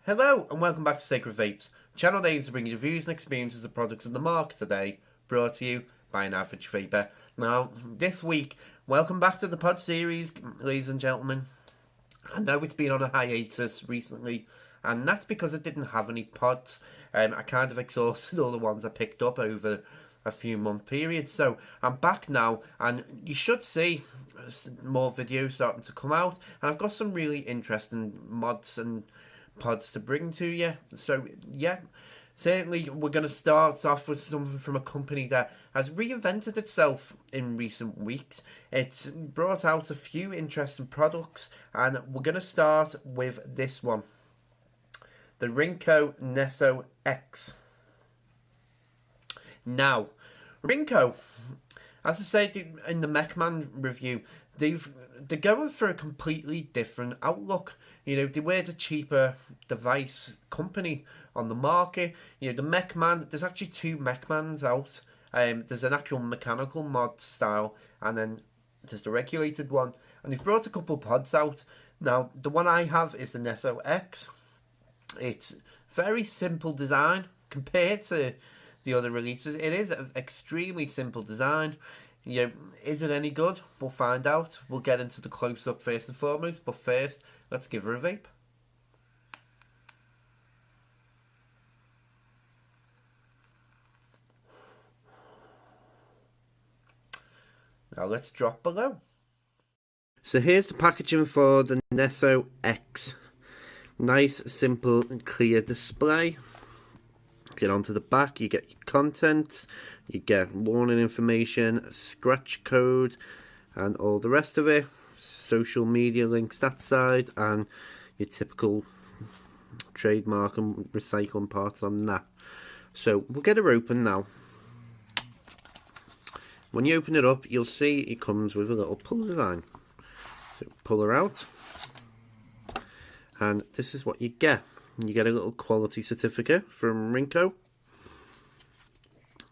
Hello and welcome back to Sacred Vapes, channel aims to bring you the views and experiences of products in the market today, brought to you by an average vapor. Now, this week, welcome back to the pod series, ladies and gentlemen. I know it's been on a hiatus recently, and that's because I didn't have any pods. I kind of exhausted all the ones I picked up over a few month period, so I'm back now, and you should see more videos starting to come out, and I've got some really interesting mods and pods to bring to you. So yeah, certainly we're going to start off with something from a company that has reinvented itself in recent weeks. It's brought out a few interesting products, and we're going to start with this one, the Rincoe Neso X. Now, Rincoe, as I said in the Mechman review, they're going for a completely different outlook. You know, they were the cheaper device company on the market. You know, the Mechman, there's actually two Mechmans out. There's an actual mechanical mod style, and then there's the regulated one. And they've brought a couple pods out. Now, the one I have is the Neso X. It's very simple design compared to the other releases. It is an extremely simple design. You know, is it any good? We'll find out. We'll get into the close-up first and foremost, but first, let's give her a vape. Now let's drop below. So here's the packaging for the Neso X. Nice, simple and clear display. Get onto the back, you get your content, you get warning information, scratch code, and all the rest of it. Social media links that side, and your typical trademark and recycling parts on that. So we'll get her open now. When you open it up, you'll see it comes with a little pull design. So pull her out, and this is what you get. You get a little quality certificate from Rincoe.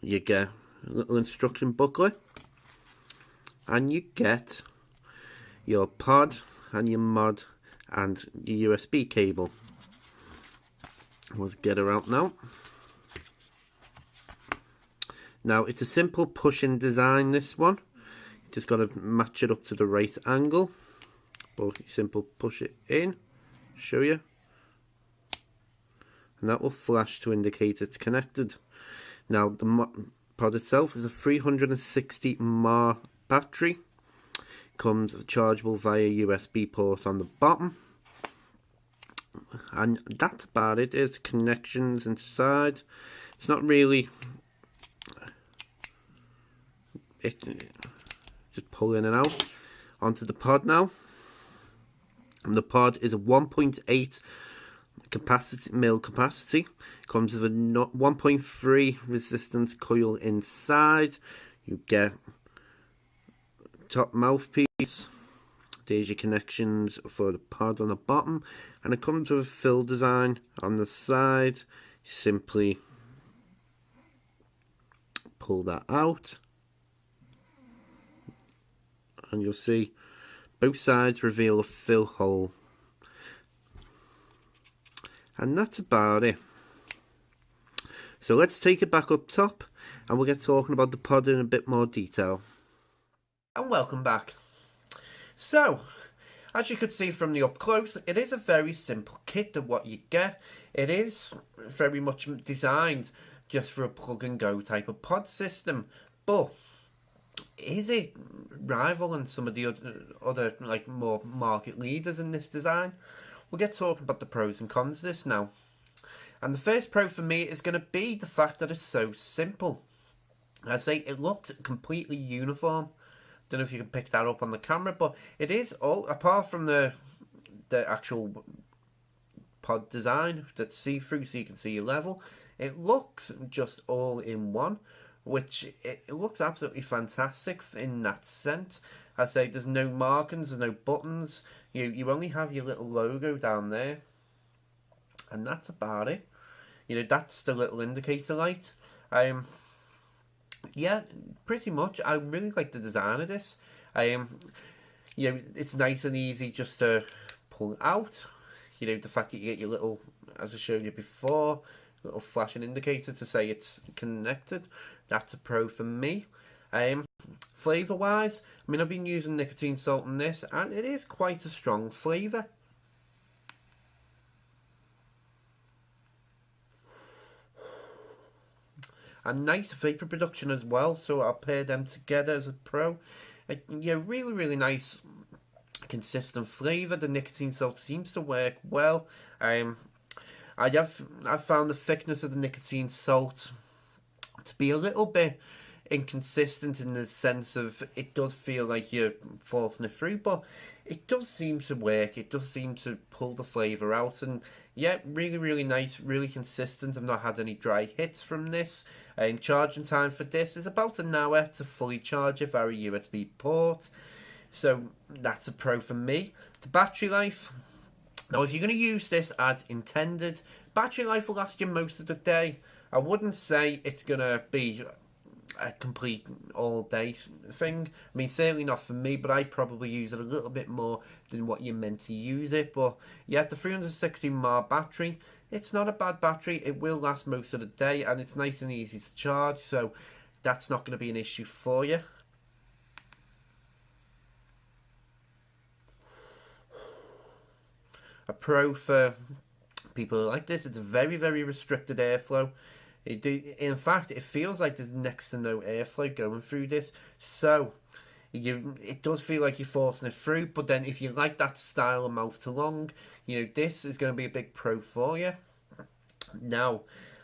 You get a little instruction booklet. And you get your pod and your mod and your USB cable. We'll get her out now. Now, it's a simple push-in design, this one. You just got to match it up to the right angle. But simple push it in. Show you. And that will flash to indicate it's connected. Now, the pod itself is a 360 mAh battery. Comes chargeable via USB port on the bottom. And that's about it. There's connections inside. It's not really... just pull in and out. Onto the pod now. And the pod is a 1.8 mil capacity. Comes with a 1.3 resistance coil inside. You get top mouthpiece. There's your connections for the pod on the bottom, and it comes with a fill design on the side. Simply pull that out, and you'll see both sides reveal a fill hole. And that's about it. So let's take it back up top, and we'll get talking about the pod in a bit more detail. And welcome back. So, as you could see from the up close, it is a very simple kit of what you get. It is very much designed just for a plug and go type of pod system. But is it rivaling some of the other like more market leaders in this design? We'll get talking about the pros and cons of this now. And the first pro for me is going to be the fact that it's so simple. I'd say it looks completely uniform. Don't know if you can pick that up on the camera, but it is all, apart from the actual pod design that's see-through so you can see your level, it looks just all in one, which it looks absolutely fantastic in that sense. I say there's no markings, there's no buttons. You only have your little logo down there, and that's about it. You know, that's the little indicator light. Yeah, pretty much. I really like the design of this. You know, it's nice and easy just to pull out. You know, the fact that you get your little as I showed you before, little flashing indicator to say it's connected. That's a pro for me. Flavour wise, I mean, I've been using nicotine salt in this, and it is quite a strong flavour. And nice vapor production as well, so I'll pair them together as a pro. Yeah, really, really nice, consistent flavour. The nicotine salt seems to work well. I've found the thickness of the nicotine salt to be a little bit inconsistent in the sense of it does feel like you're forcing it through, but it does seem to work. It does seem to pull the flavour out, and yeah, really, really nice, really consistent. I've not had any dry hits from this. Charging time for this is about an hour to fully charge it via USB port, so that's a pro for me. The battery life. Now, if you're going to use this as intended, battery life will last you most of the day. I wouldn't say it's going to be a complete all-day thing. I mean, certainly not for me, but I probably use it a little bit more than what you're meant to use it. But yeah, the 360 mAh battery, it's not a bad battery. It will last most of the day, and it's nice and easy to charge, so that's not going to be an issue for you. A pro for people like this, it's a very, very restricted airflow. In fact, it feels like there's next to no airflow going through this, so it does feel like you're forcing it through. But then if you like that style of mouth to lung, this is going to be a big pro for you. Now,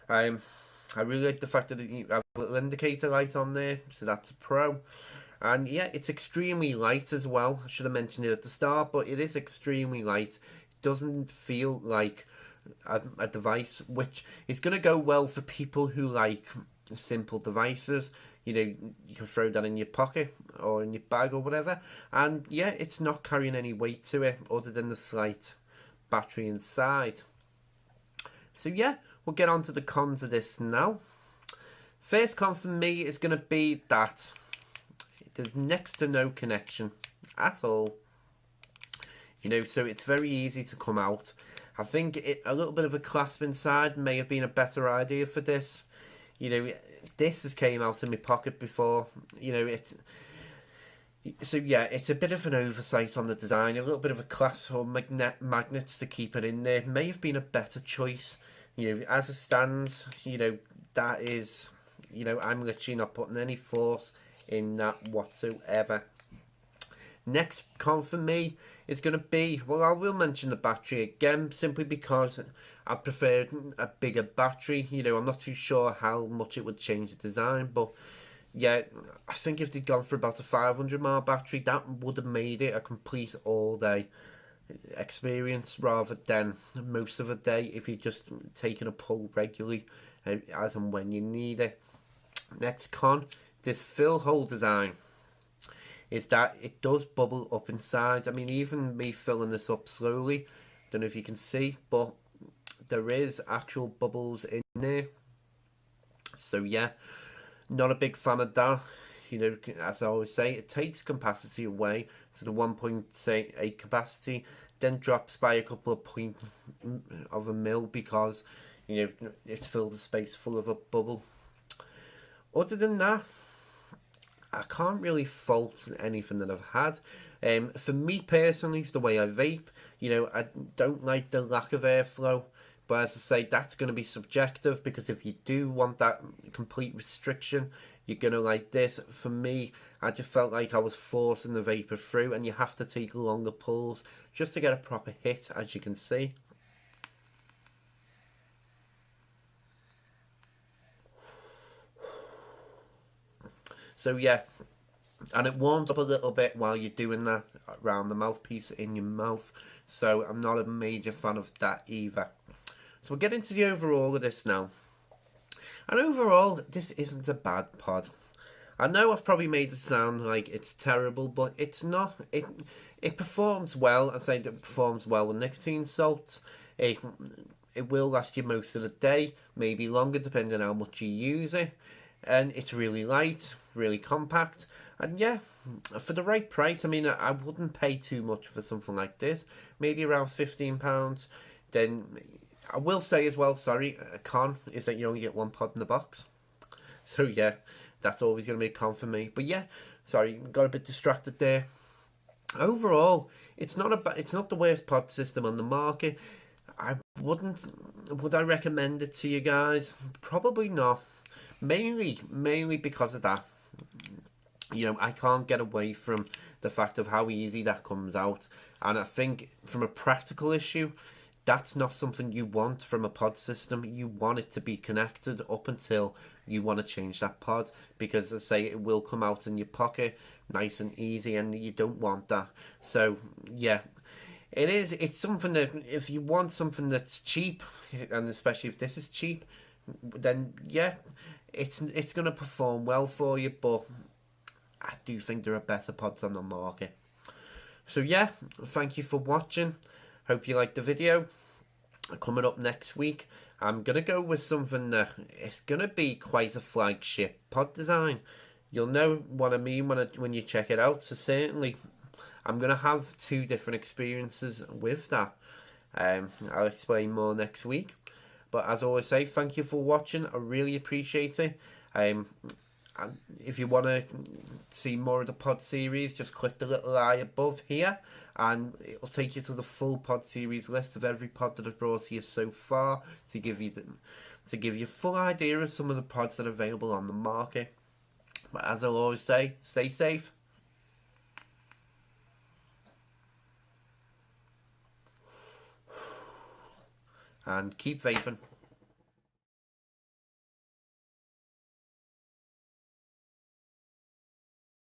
I really like the fact that you have a little indicator light on there, so that's a pro. And yeah, it's extremely light as well. I should have mentioned it at the start, but it is extremely light. It doesn't feel like a device, which is going to go well for people who like simple devices. You can throw that in your pocket or in your bag or whatever, and yeah, it's not carrying any weight to it other than the slight battery inside. So yeah, we'll get on to the cons of this now. First con for me is going to be that there's next to no connection at all. So it's very easy to come out. I think a little bit of a clasp inside may have been a better idea for this. This has came out in my pocket before. So yeah, it's a bit of an oversight on the design. A little bit of a clasp or magnets to keep it in there may have been a better choice. As it stands, that is, I'm literally not putting any force in that whatsoever. Next con for me is going to be, well, I will mention the battery again, simply because I prefer a bigger battery. I'm not too sure how much it would change the design, but yeah, I think if they'd gone for about a 500 mAh battery, that would have made it a complete all-day experience rather than most of the day if you're just taking a pull regularly as and when you need it. Next con, this fill hole design is that it does bubble up inside. I mean, even me filling this up slowly, don't know if you can see, but there is actual bubbles in there. So yeah, not a big fan of that. As I always say, it takes capacity away. So the 1.8 capacity then drops by a couple of point of a mil because it's filled the space full of a bubble. Other than that, I can't really fault anything that I've had. For me personally, the way I vape, I don't like the lack of airflow. But as I say, that's going to be subjective, because if you do want that complete restriction, you're going to like this. For me, I just felt like I was forcing the vapor through, and you have to take longer pulls just to get a proper hit, as you can see. So yeah, and it warms up a little bit while you're doing that around the mouthpiece in your mouth. So I'm not a major fan of that either. So we'll get into the overall of this now. And overall, this isn't a bad pod. I know I've probably made it sound like it's terrible, but it's not. It performs well. I say it performs well with nicotine salts. It will last you most of the day, maybe longer depending on how much you use it. And it's really light, really compact. And yeah, for the right price, I mean, I wouldn't pay too much for something like this. Maybe around £15. Then I will say as well, sorry, a con is that you only get one pod in the box. So yeah, that's always going to be a con for me. But yeah, sorry, got a bit distracted there. Overall, it's not the worst pod system on the market. I wouldn't. Would I recommend it to you guys? Probably not. Mainly because of that. You know, I can't get away from the fact of how easy that comes out, and I think from a practical issue, that's not something you want from a pod system. You want it to be connected up until you want to change that pod, because as I say, it will come out in your pocket nice and easy, and you don't want that. So yeah, it is. It's something that if you want something that's cheap, and especially if this is cheap, then yeah, it's gonna perform well for you. But I do think there are better pods on the market. So yeah, thank you for watching. Hope you liked the video. Coming up next week, I'm gonna go with something that it's gonna be quite a flagship pod design. You'll know what I mean when you check it out. So certainly, I'm gonna have two different experiences with that. I'll explain more next week. But as I always say, thank you for watching. I really appreciate it. And if you want to see more of the pod series, just click the little eye above here, and it'll take you to the full pod series list of every pod that I've brought here so far to give you a full idea of some of the pods that are available on the market. But as I always say, stay safe. And keep vaping.